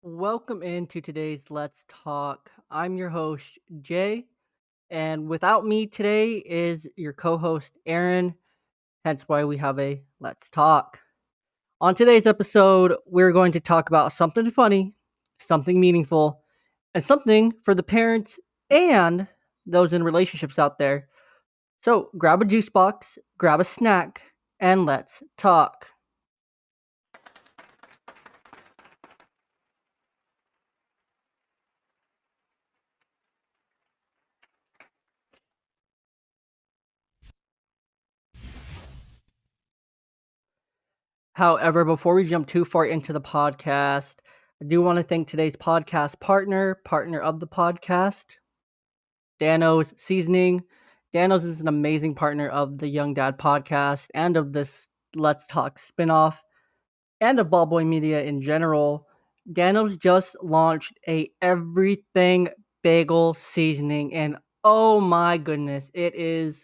Welcome into today's Let's Talk. I'm your host, Jay, and without me today is your co host, Aaron, hence why we have a Let's Talk. On today's episode, we're going to talk about something funny, something meaningful, and something for the parents and those in relationships out there. So grab a juice box, grab a snack, and let's talk. However, before we jump too far into the podcast, I do want to thank today's podcast partner of the podcast, Danos Seasoning. Danos is an amazing partner of the Young Dad podcast and of this Let's Talk spinoff and of Ballboy Media in general. Danos just launched a everything bagel seasoning, and oh my goodness, it is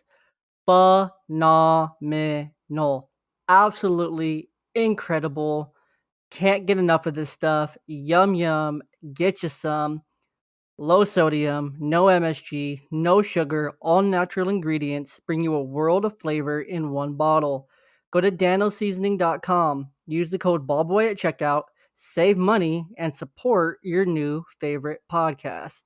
phenomenal. Absolutely incredible. Can't get enough of this stuff. Yum yum. Get you some. Low sodium, no MSG, no sugar, all natural ingredients bring you a world of flavor in one bottle. Go to danoseasoning.com. Use the code BALLBOY at checkout. Save money and support your new favorite podcast.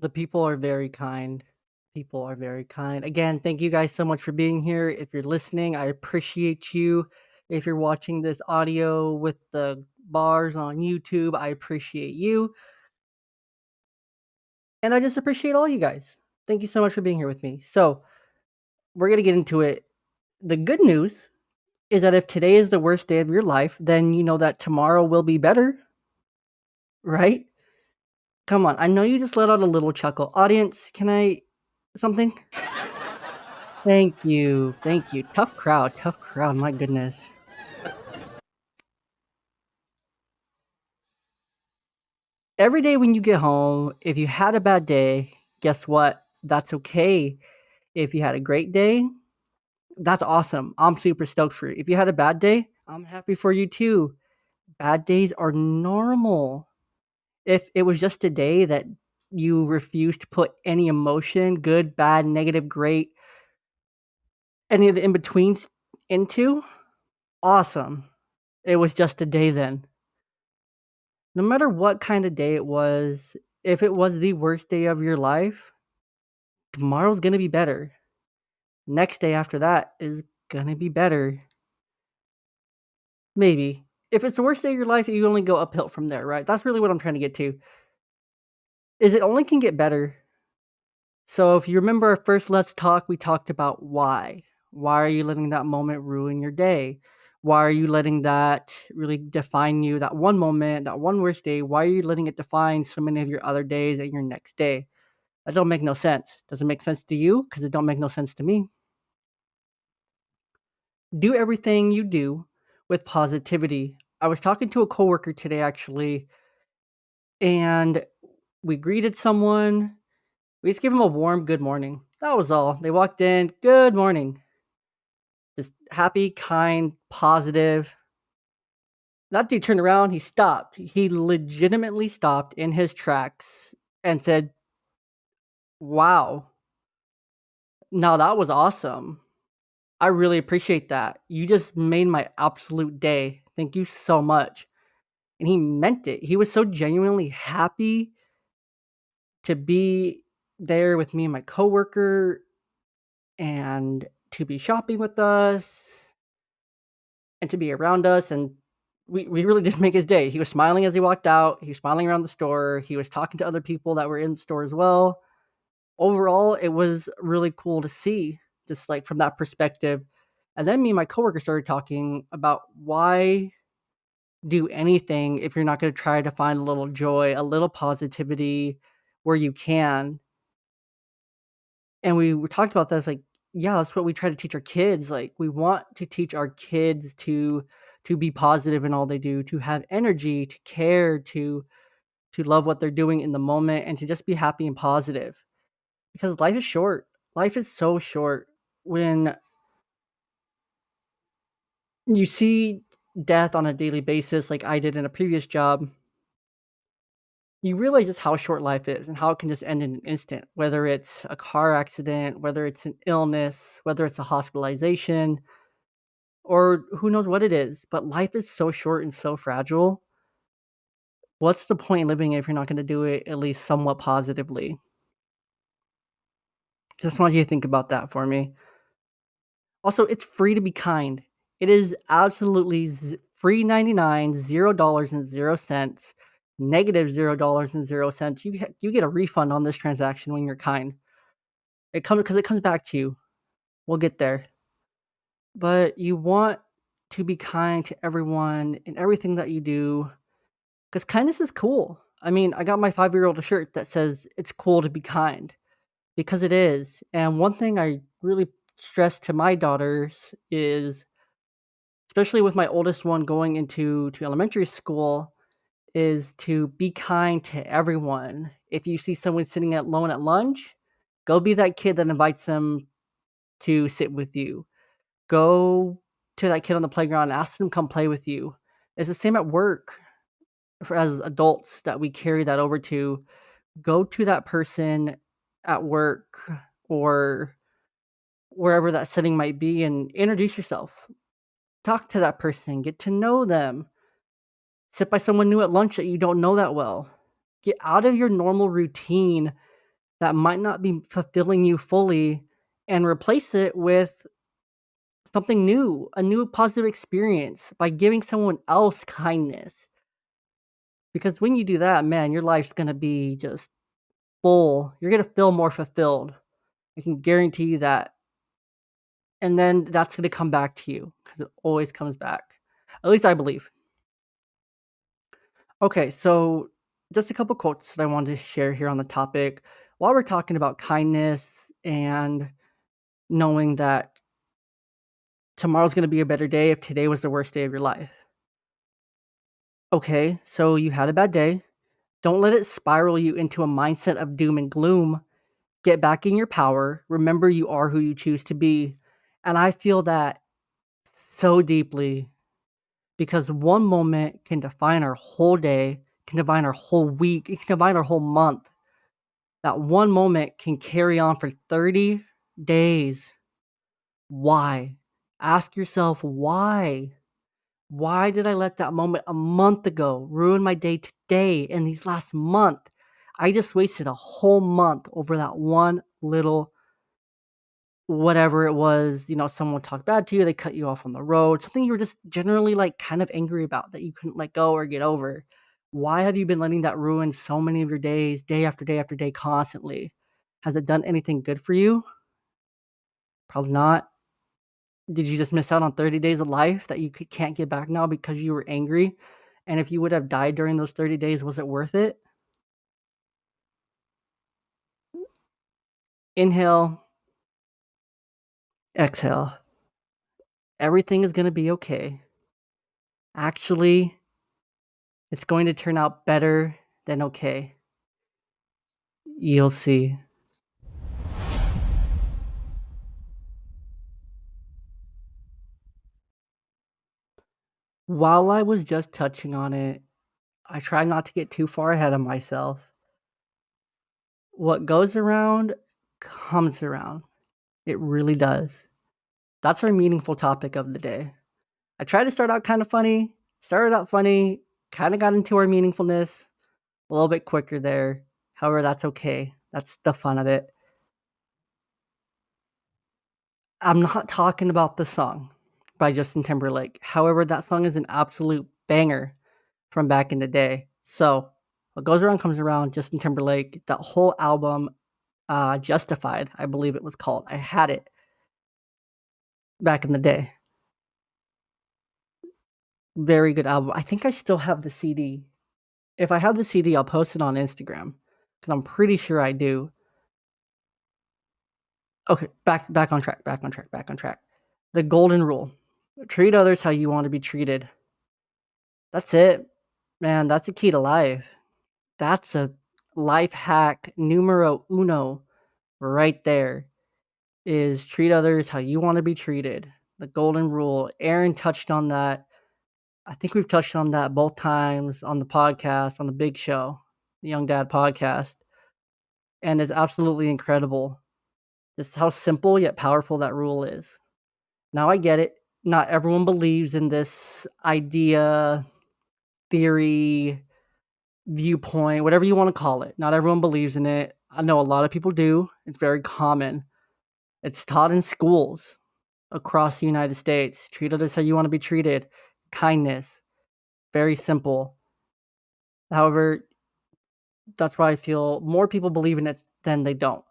The people are very kind. People are very kind. Again, thank you guys so much for being here. If you're listening, I appreciate you. If you're watching this audio with the bars on YouTube, I appreciate you. And I just appreciate all you guys. Thank you so much for being here with me. So, we're going to get into it. The good news is that if today is the worst day of your life, then you know that tomorrow will be better, right? Come on. I know you just let out a little chuckle. Audience, can I something? Thank you. Thank you. Tough crowd. Tough crowd. My goodness. Every day when you get home, if you had a bad day, guess what? That's okay. If you had a great day, that's awesome. I'm super stoked for you. If you had a bad day, I'm happy for you too. Bad days are normal. If it was just a day that you refused to put any emotion, good, bad, negative, great, any of the in betweens into, awesome. It was just a day then. No matter what kind of day it was, if it was the worst day of your life, tomorrow's going to be better. Next day after that is going to be better. Maybe. If it's the worst day of your life, you only go uphill from there, right? That's really what I'm trying to get to. Is it only can get better. So if you remember our first Let's Talk, we talked about why. Why are you letting that moment ruin your day? Why are you letting that really define you? That one moment, that one worst day, why are you letting it define so many of your other days and your next day? That don't make no sense. Does it make sense to you? Because it don't make no sense to me. Do everything you do with positivity. I was talking to a coworker today actually, and we greeted someone. We just gave them a warm good morning. That was all. They walked in, good morning. Just happy, kind, positive. That dude turned around, he stopped. He legitimately stopped in his tracks and said, wow, now that was awesome. I really appreciate that. You just made my absolute day. Thank you so much. And he meant it. He was so genuinely happy to be there with me and my coworker and to be shopping with us and to be around us. And we really did make his day. He was smiling as he walked out. He was smiling around the store. He was talking to other people that were in the store as well. Overall, it was really cool to see, just like from that perspective. And then me and my coworker started talking about why do anything if you're not going to try to find a little joy, a little positivity where you can. And we talked about that. It's like, yeah, that's what we try to teach our kids. Like, we want to teach our kids to be positive in all they do, to have energy, to care, to love what they're doing in the moment, and to just be happy and positive. Because life is short. Life is so short. When you see death on a daily basis, like I did in a previous job, you realize just how short life is and how it can just end in an instant. Whether it's a car accident, whether it's an illness, whether it's a hospitalization, or who knows what it is. But life is so short and so fragile. What's the point in living if you're not going to do it at least somewhat positively? Just want you to think about that for me. Also, it's free to be kind. It is absolutely free 99, $0 and 0 cents, negative $0 and 0 cents. You get a refund on this transaction when you're kind. It comes because it comes back to you. We'll get there. But you want to be kind to everyone in everything that you do because kindness is cool. I mean, I got my 5-year-old a shirt that says it's cool to be kind because it is. And one thing I really stress to my daughters is, especially with my oldest one going to elementary school, is to be kind to everyone. If you see someone sitting alone at lunch, go be that kid that invites them to sit with you. Go to that kid on the playground, ask them to come play with you. It's the same at work for as adults that we carry that over to. Go to that person at work or wherever that setting might be and introduce yourself. Talk to that person, get to know them. Sit by someone new at lunch that you don't know that well. Get out of your normal routine that might not be fulfilling you fully and replace it with something new, a new positive experience by giving someone else kindness. Because when you do that, man, your life's going to be just full. You're going to feel more fulfilled. I can guarantee you that. And then that's going to come back to you because it always comes back. At least I believe. Okay, so just a couple quotes that I wanted to share here on the topic. While we're talking about kindness and knowing that tomorrow's going to be a better day if today was the worst day of your life. Okay, so you had a bad day. Don't let it spiral you into a mindset of doom and gloom. Get back in your power. Remember, you are who you choose to be. And I feel that so deeply because one moment can define our whole day, can define our whole week, it can define our whole month. That one moment can carry on for 30 days. Why? Ask yourself why. Why did I let that moment a month ago ruin my day today in these last month? I just wasted a whole month over that one little whatever it was. Someone talked bad to you, they cut you off on the road, something you were just generally like kind of angry about that you couldn't let go or get over. Why have you been letting that ruin so many of your days, day after day after day, constantly? Has it done anything good for you? Probably not. Did you just miss out on 30 days of life that you can't get back now because you were angry? And if you would have died during those 30 days, was it worth it? Inhale, exhale. Everything is going to be okay. Actually, it's going to turn out better than okay. You'll see. While I was just touching on it, I try not to get too far ahead of myself. What goes around comes around. It really does. That's our meaningful topic of the day. I tried to start out kind of funny, started out funny, kind of got into our meaningfulness a little bit quicker there. However, that's okay. That's the fun of it. I'm not talking about the song by Justin Timberlake. However, that song is an absolute banger from back in the day. So, what goes around comes around. Justin Timberlake, that whole album, Justified, I believe it was called. I had it. back in the day. Very good album. I think I still have the CD. If I have the CD, I'll post it on Instagram because I'm pretty sure I do. Okay, back on track. Back on track. Back on track. The golden rule: treat others how you want to be treated. That's it, man. That's a key to life. That's a life hack numero uno right there. Is treat others how you want to be treated. The golden rule. Aaron touched on that. I think we've touched on that both times on the podcast, on the big show, the Young Dad podcast. And it's absolutely incredible just how simple yet powerful that rule is. Now I get it. Not everyone believes in this idea, theory, viewpoint, whatever you want to call it. Not everyone believes in it. I know a lot of people do. It's very common. It's taught in schools across the United States. Treat others how you want to be treated. Kindness. Very simple. However, that's why I feel more people believe in it than they don't.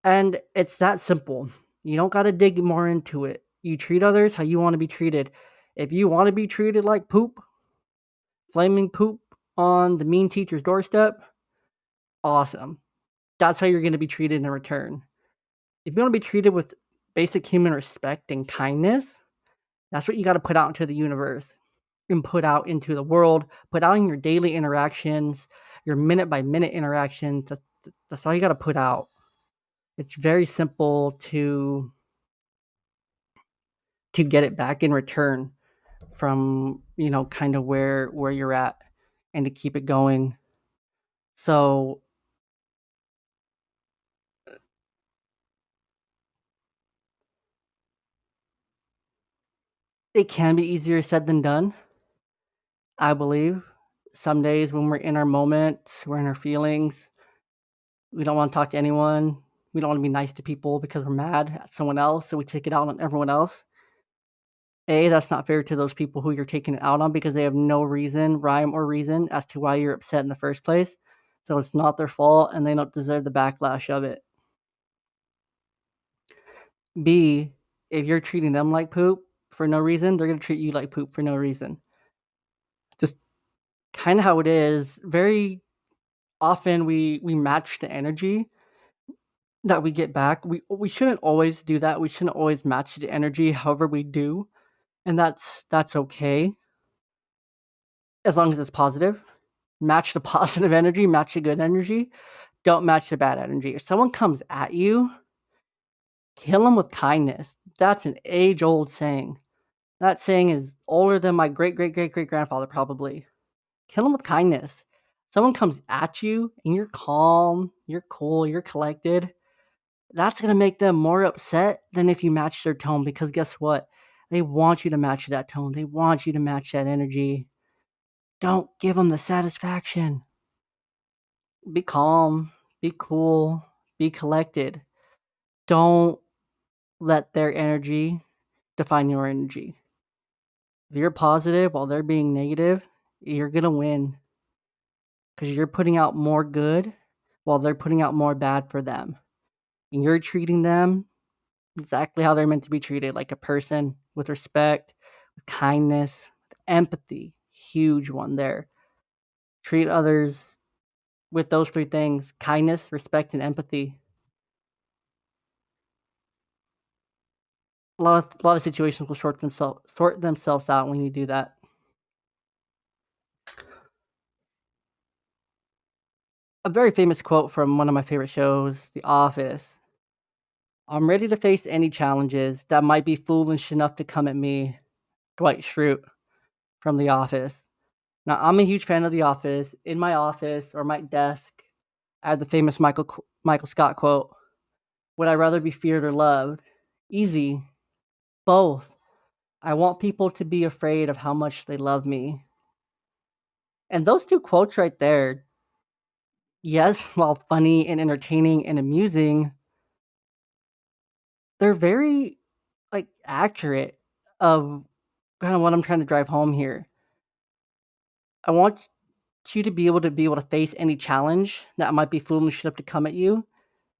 And it's that simple. You don't got to dig more into it. You treat others how you want to be treated. If you want to be treated like poop, flaming poop on the mean teacher's doorstep, awesome. That's how you're going to be treated in return. If you want to be treated with basic human respect and kindness, that's what you got to put out into the universe and put out into the world, put out in your daily interactions, your minute by minute interactions. That's all you got to put out. It's very simple to get it back in return from, kind of where you're at, and to keep it going. So it can be easier said than done, I believe. Some days when we're in our moment, we're in our feelings, we don't want to talk to anyone. We don't want to be nice to people because we're mad at someone else, so we take it out on everyone else. That's not fair to those people who you're taking it out on because they have no reason, rhyme or reason as to why you're upset in the first place. So it's not their fault and they don't deserve the backlash of it. B, if you're treating them like poop for no reason, they're going to treat you like poop for no reason. Just kind of how it is. Very often we match the energy that we get back. We shouldn't always do that. We shouldn't always match the energy. However, we do, and that's okay as long as it's positive. Match the positive energy. Match the good energy. Don't match the bad energy. If someone comes at you, kill them with kindness. That's an age-old saying. That saying is older than my great great great great grandfather probably. Kill them with kindness. Someone comes at you and you're calm, you're cool, you're collected. That's going to make them more upset than if you match their tone because guess what? They want you to match that tone. They want you to match that energy. Don't give them the satisfaction. Be calm, be cool, be collected. Don't let their energy define your energy. If you're positive while they're being negative, you're going to win because you're putting out more good while they're putting out more bad for them. And you're treating them exactly how they're meant to be treated, like a person, with respect, with kindness, with empathy. Huge one there. Treat others with those three things: kindness, respect, and empathy. A lot of situations will sort themselves out when you do that. A very famous quote from one of my favorite shows, The Office. I'm ready to face any challenges that might be foolish enough to come at me. Dwight Schrute from The Office. Now, I'm a huge fan of The Office. In my office or my desk, I have the famous Michael Scott quote: "Would I rather be feared or loved? Easy, both. I want people to be afraid of how much they love me." And those two quotes right there, yes, while funny and entertaining and amusing, they're very accurate of kind of what I'm trying to drive home here. I want you to be able to face any challenge that might be foolish enough to come at you.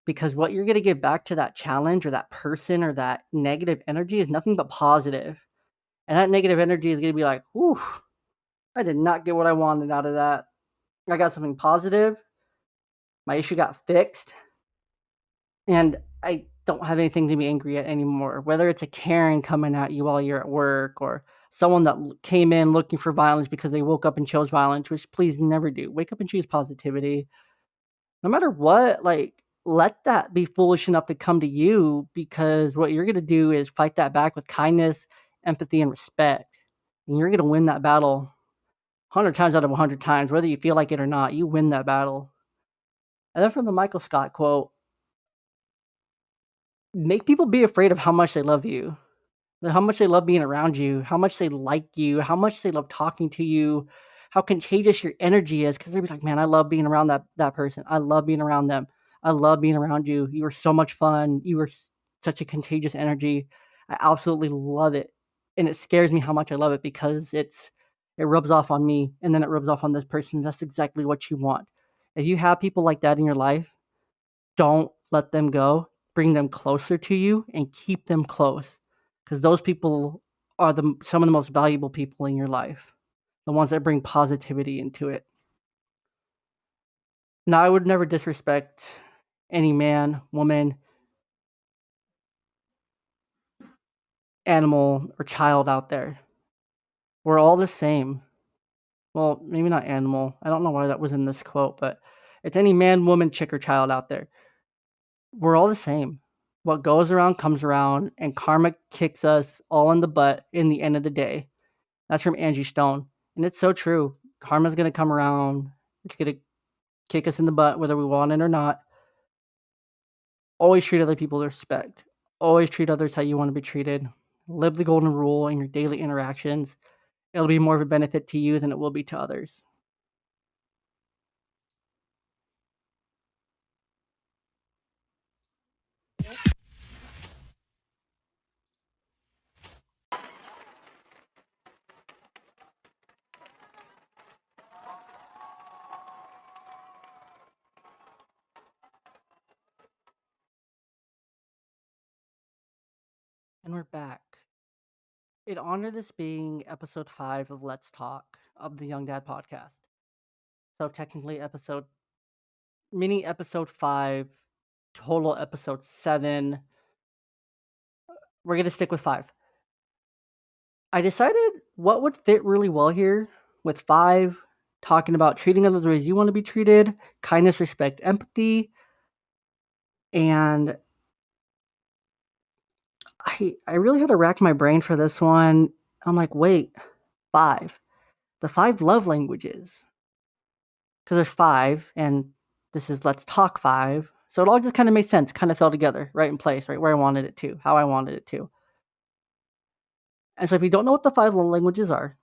because what you're going to give back to that challenge or that person or that negative energy is nothing but positive. And that negative energy is going to be like, whew, I did not get what I wanted out of that. I got something positive. My issue got fixed. And I don't have anything to be angry at anymore. Whether it's a Karen coming at you while you're at work or someone that came in looking for violence because they woke up and chose violence, which please never do. Wake up and choose positivity. No matter what, like, let that be foolish enough to come to you, because what you're going to do is fight that back with kindness, empathy, and respect. And you're going to win that battle 100 times out of 100 times, whether you feel like it or not. You win that battle. And then from the Michael Scott quote, make people be afraid of how much they love you, how much they love being around you, how much they like you, how much they love talking to you, how contagious your energy is. Because they'll be like, man, I love being around that person. I love being around them. I love being around you. You are so much fun. You are such a contagious energy. I absolutely love it. And it scares me how much I love it, because it rubs off on me, and then it rubs off on this person. That's exactly what you want. If you have people like that in your life, don't let them go. Bring them closer to you and keep them close, because those people are some of the most valuable people in your life, the ones that bring positivity into it. Now, I would never disrespect any man, woman, animal, or child out there. We're all the same. Well, maybe not animal. I don't know why that was in this quote, but it's any man, woman, chick, or child out there. We're all the same. What goes around comes around, and karma kicks us all in the butt in the end of the day. That's from Angie Stone. And it's so true. Karma's going to come around. It's going to kick us in the butt, whether we want it or not. Always treat other people with respect. Always treat others how you want to be treated. Live the golden rule in your daily interactions. It'll be more of a benefit to you than it will be to others. And we're back. In honor of this being episode 5 of Let's Talk of the Young Dad podcast. So technically mini episode 5, total episode 7. We're going to stick with 5. I decided what would fit really well here with 5, talking about treating others the way you want to be treated, kindness, respect, empathy. And I really had to rack my brain for this one. I'm like, wait, 5. The 5 love languages. Because there's 5, and this is Let's Talk 5. So it all just kind of made sense, kind of fell together, right in place, right where I wanted it to, how I wanted it to. And so if you don't know what the 5 love languages are,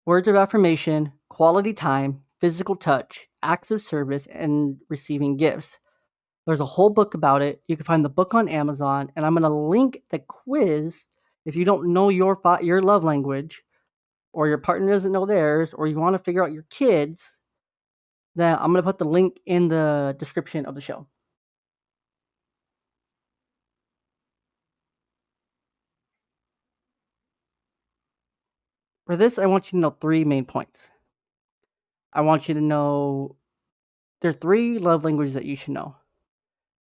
words of affirmation, quality time, physical touch, acts of service, and receiving gifts. There's a whole book about it. You can find the book on Amazon, and I'm going to link the quiz if you don't know your love language, or your partner doesn't know theirs, or you want to figure out your kids. Then I'm going to put the link in the description of the show. For this, I want you to know 3 main points. I want you to know there are 3 love languages that you should know.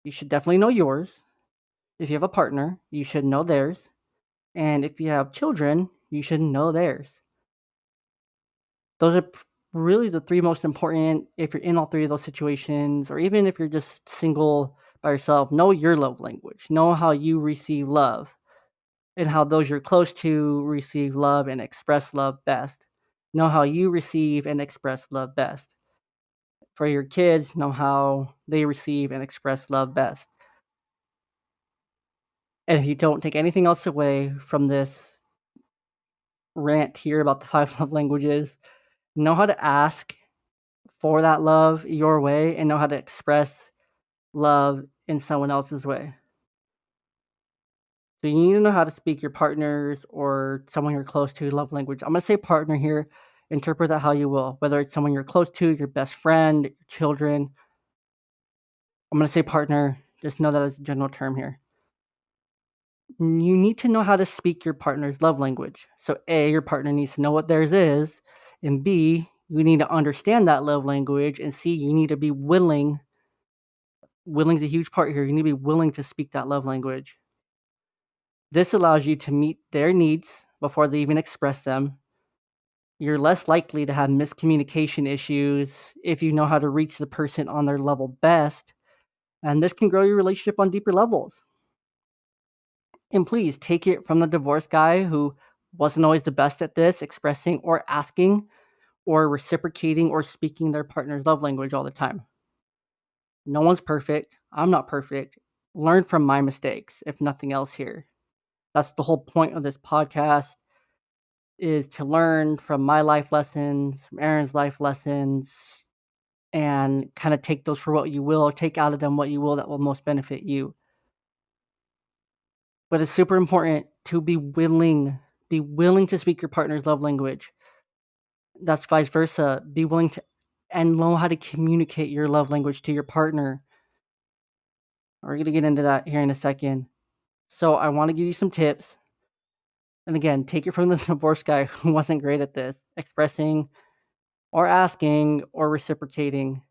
You should definitely know yours. If you have a partner, you should know theirs. And if you have children, you should know theirs. Those are really the 3 most important. If you're in all 3 of those situations, or even if you're just single by yourself, know your love language. Know how you receive love, and how those you're close to receive love and express love best. Know how you receive and express love best. For your kids, know how they receive and express love best. And if you don't take anything else away from this rant here about the 5 love languages, know how to ask for that love your way, and know how to express love in someone else's way. So you need to know how to speak your partner's or someone you're close to love language. I'm going to say partner here. Interpret that how you will. Whether it's someone you're close to, your best friend, your children. I'm going to say partner. Just know that as a general term here. You need to know how to speak your partner's love language. So A, your partner needs to know what theirs is, and B, you need to understand that love language, and C, you need to be willing. Willing is a huge part here. You need to be willing to speak that love language. This allows you to meet their needs before they even express them. You're less likely to have miscommunication issues if you know how to reach the person on their level best, and this can grow your relationship on deeper levels. And please take it from the divorced guy who wasn't always the best at this, expressing or asking or reciprocating or speaking their partner's love language all the time. No one's perfect. I'm not perfect. Learn from my mistakes, if nothing else here. That's the whole point of this podcast, is to learn from my life lessons, from Aaron's life lessons, and kind of take those for what you will, take out of them what you will that will most benefit you. But it's super important to be willing to speak your partner's love language. That's vice versa. Be willing to and know how to communicate your love language to your partner. We're going to get into that here in a second. So I want to give you some tips. And again, take it from the divorced guy who wasn't great at this, expressing or asking or reciprocating.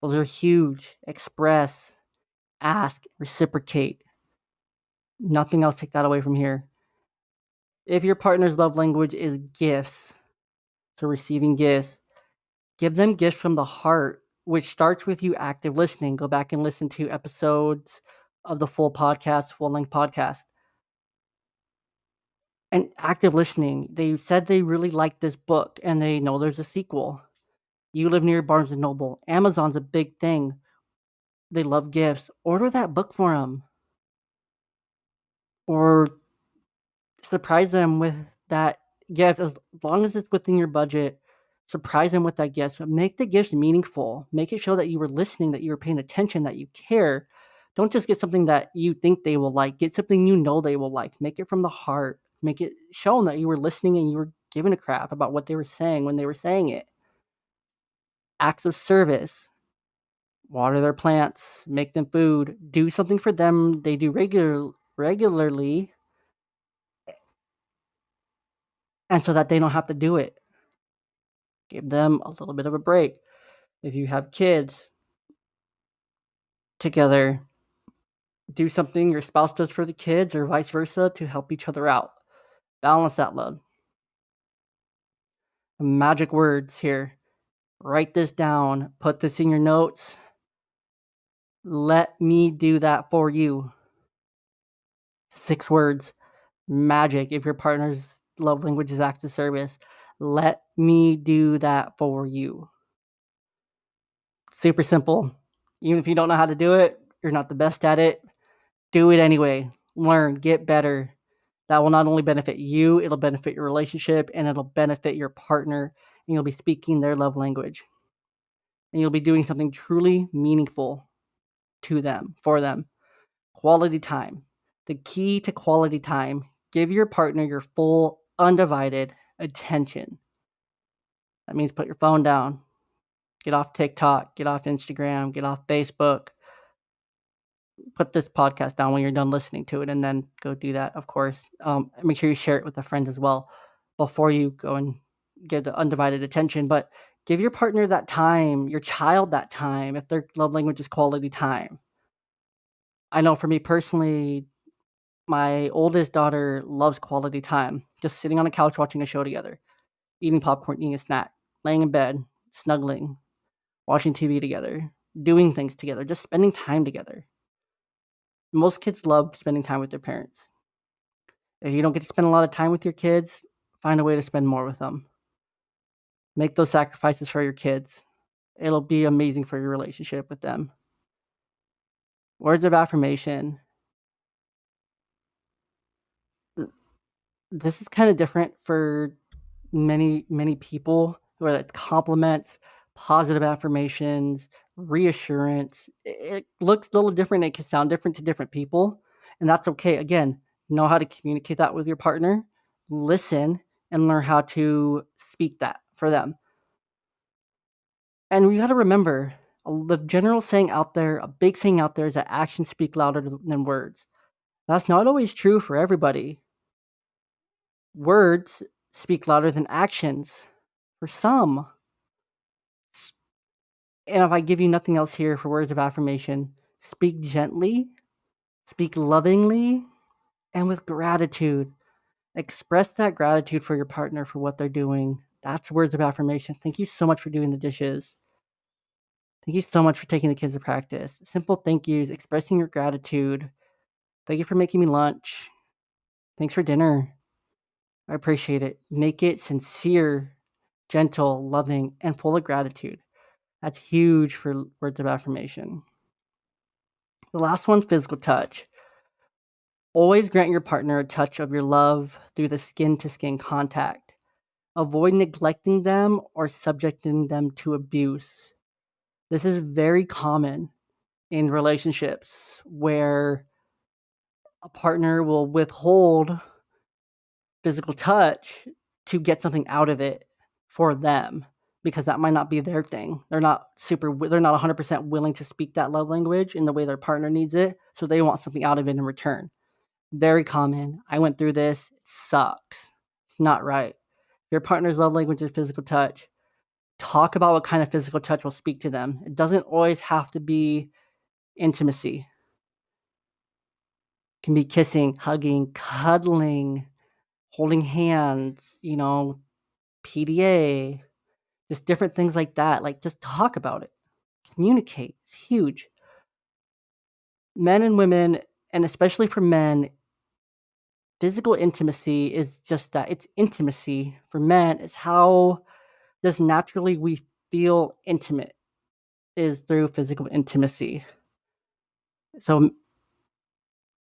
Those are huge. Express, ask, reciprocate. Nothing else take that away from here. If your partner's love language is gifts, so receiving gifts, give them gifts from the heart, which starts with you active listening. Go back and listen to episodes of the full podcast, full-length podcast. And active listening, they said they really liked this book and they know there's a sequel. You live near Barnes & Noble. Amazon's a big thing. They love gifts. Order that book for them. Or surprise them with that gift. As long as it's within your budget, surprise them with that gift. Make the gifts meaningful. Make it show that you were listening, that you were paying attention, that you care. Don't just get something that you think they will like. Get something you know they will like. Make it from the heart. Make it show them that you were listening and you were giving a crap about what they were saying when they were saying it. Acts of service. Water their plants. Make them food. Do something for them they do regularly, and so that they don't have to do it. Give them a little bit of a break. If you have kids together, do something your spouse does for the kids or vice versa to help each other out. Balance that load. Magic words here. Write this down. Put this in your notes. Let me do that for you. 6 words. Magic. If your partner's love language is acts of service, let me do that for you. Super simple. Even if you don't know how to do it, you're not the best at it, do it anyway. Learn, get better. That will not only benefit you, it'll benefit your relationship, and it'll benefit your partner, and you'll be speaking their love language. And you'll be doing something truly meaningful to them, for them. Quality time. The key to quality time, give your partner your full, undivided attention. That means put your phone down. Get off TikTok, get off Instagram, get off Facebook. Put this podcast down when you're done listening to it, and then go do that, of course. Make sure you share it with a friend as well before you go and get the undivided attention. But give your partner that time, your child that time, if their love language is quality time. I know for me personally, my oldest daughter loves quality time. Just sitting on a couch watching a show together, eating popcorn, eating a snack, laying in bed, snuggling, watching TV together, doing things together, just spending time together. Most kids love spending time with their parents. If you don't get to spend a lot of time with your kids, find a way to spend more with them. Make those sacrifices for your kids. It'll be amazing for your relationship with them. Words of affirmation. This is kind of different for many people who are like compliments, positive affirmations, reassurance. It looks a little different. It can sound different to different people, and that's okay. Again, know how to communicate that with your partner, listen, and learn how to speak that for them. And we got to remember, The general saying out there, a big saying out there, is that actions speak louder than words. That's not always true for everybody. Words speak louder than actions for some. And if I give you nothing else here for words of affirmation, speak gently, speak lovingly, and with gratitude. Express that gratitude for your partner for what they're doing. That's words of affirmation. Thank you so much for doing the dishes. Thank you so much for taking the kids to practice. Simple thank yous, expressing your gratitude. Thank you for making me lunch. Thanks for dinner. I appreciate it. Make it sincere, gentle, loving, and full of gratitude. That's huge for words of affirmation. The last one, physical touch. Always grant your partner a touch of your love through the skin-to-skin contact. Avoid neglecting them or subjecting them to abuse. This is very common in relationships where a partner will withhold physical touch to get something out of it for them because that might not be their thing. They're not 100% willing to speak that love language in the way their partner needs it, so they want something out of it in return. Very common. I went through this. It sucks. It's not right. If your partner's love language is physical touch, talk about what kind of physical touch will speak to them. It doesn't always have to be intimacy. It can be kissing, hugging, cuddling, holding hands, PDA, just different things like that. Like, just talk about it. Communicate. It's huge. Men and women, and especially for men, physical intimacy is just that. It's intimacy. For men, it's how just naturally we feel intimate is through physical intimacy. So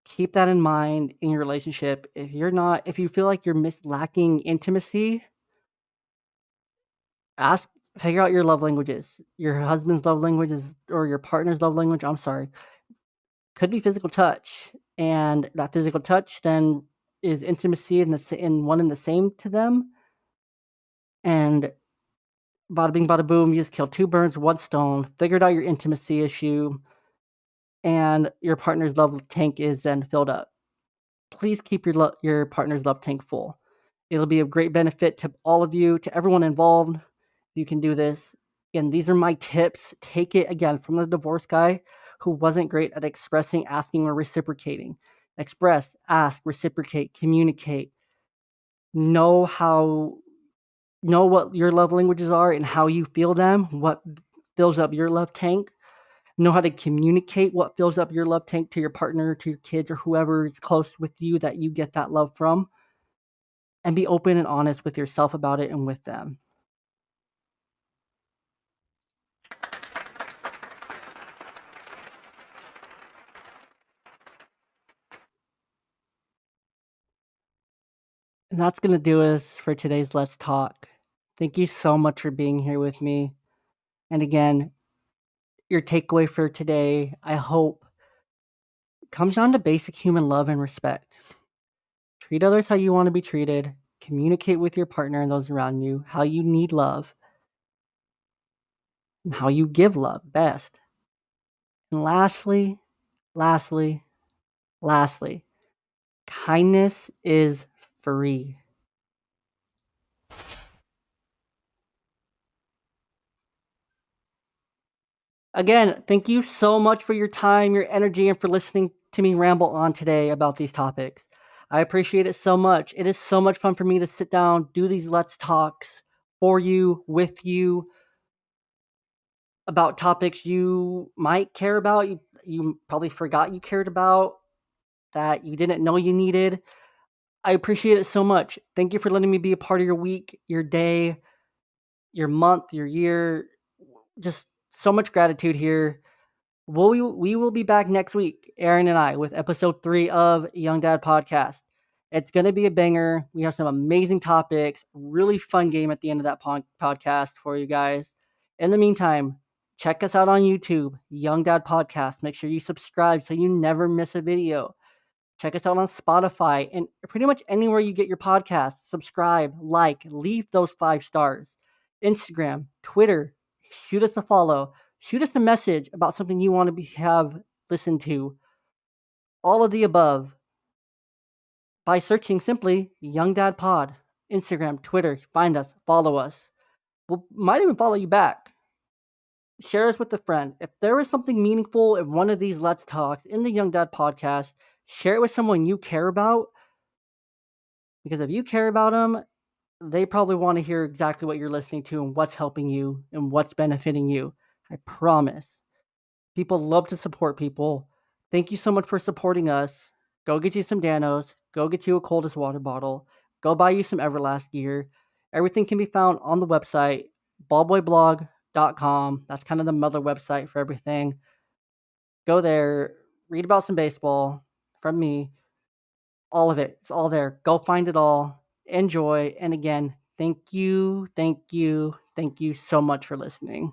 keep that in mind in your relationship. If you feel like you're lacking intimacy, figure out your love languages. Your husband's love language or your partner's love language, could be physical touch. And that physical touch then is intimacy in one and the same to them. And bada bing, bada boom, you just kill two birds, one stone, figured out your intimacy issue, and your partner's love tank is then filled up. Please keep your partner's love tank full. It'll be of great benefit to all of you, to everyone involved. You can do this. And these are my tips. Take it, again, from the divorce guy who wasn't great at expressing, asking, or reciprocating. Express, ask, reciprocate, communicate. Know what your love languages are and how you feel them, what fills up your love tank. Know how to communicate what fills up your love tank to your partner, to your kids, or whoever is close with you that you get that love from. And be open and honest with yourself about it and with them. And that's going to do us for today's Let's Talk. Thank you so much for being here with me. And again, your takeaway for today, I hope, comes down to basic human love and respect. Treat others how you want to be treated. Communicate with your partner and those around you how you need love and how you give love best. And lastly, kindness is free. Again, thank you so much for your time, your energy, and for listening to me ramble on today about these topics. I appreciate it so much. It is so much fun for me to sit down, do these Let's Talks for you, with you, about topics you might care about, you probably forgot you cared about, that you didn't know you needed. I appreciate it so much. Thank you for letting me be a part of your week, your day, your month, your year. Just so much gratitude here. We will be back next week, Aaron and I, with episode 3 of Young Dad Podcast. It's going to be a banger. We have some amazing topics, really fun game at the end of that podcast for you guys. In the meantime, check us out on YouTube, Young Dad Podcast. Make sure you subscribe so you never miss a video. Check us out on Spotify and pretty much anywhere you get your podcasts. Subscribe, leave those 5 stars. Instagram, Twitter, shoot us a follow. shoot us a message about something you want to have listened to. All of the above by searching simply Young Dad Pod. Instagram, Twitter, find us, follow us. We might even follow you back. Share us with a friend. If there is something meaningful in one of these Let's Talks in the Young Dad podcast, share it with someone you care about. Because if you care about them, they probably want to hear exactly what you're listening to and what's helping you and what's benefiting you. I promise. People love to support people. Thank you so much for supporting us. Go get you some Danos. Go get you a coldest water bottle. Go buy you some Everlast gear. Everything can be found on the website, ballboyblog.com. That's kind of the mother website for everything. Go there, read about some baseball from me. All of it. It's all there. Go find it all. Enjoy. And again, thank you so much for listening.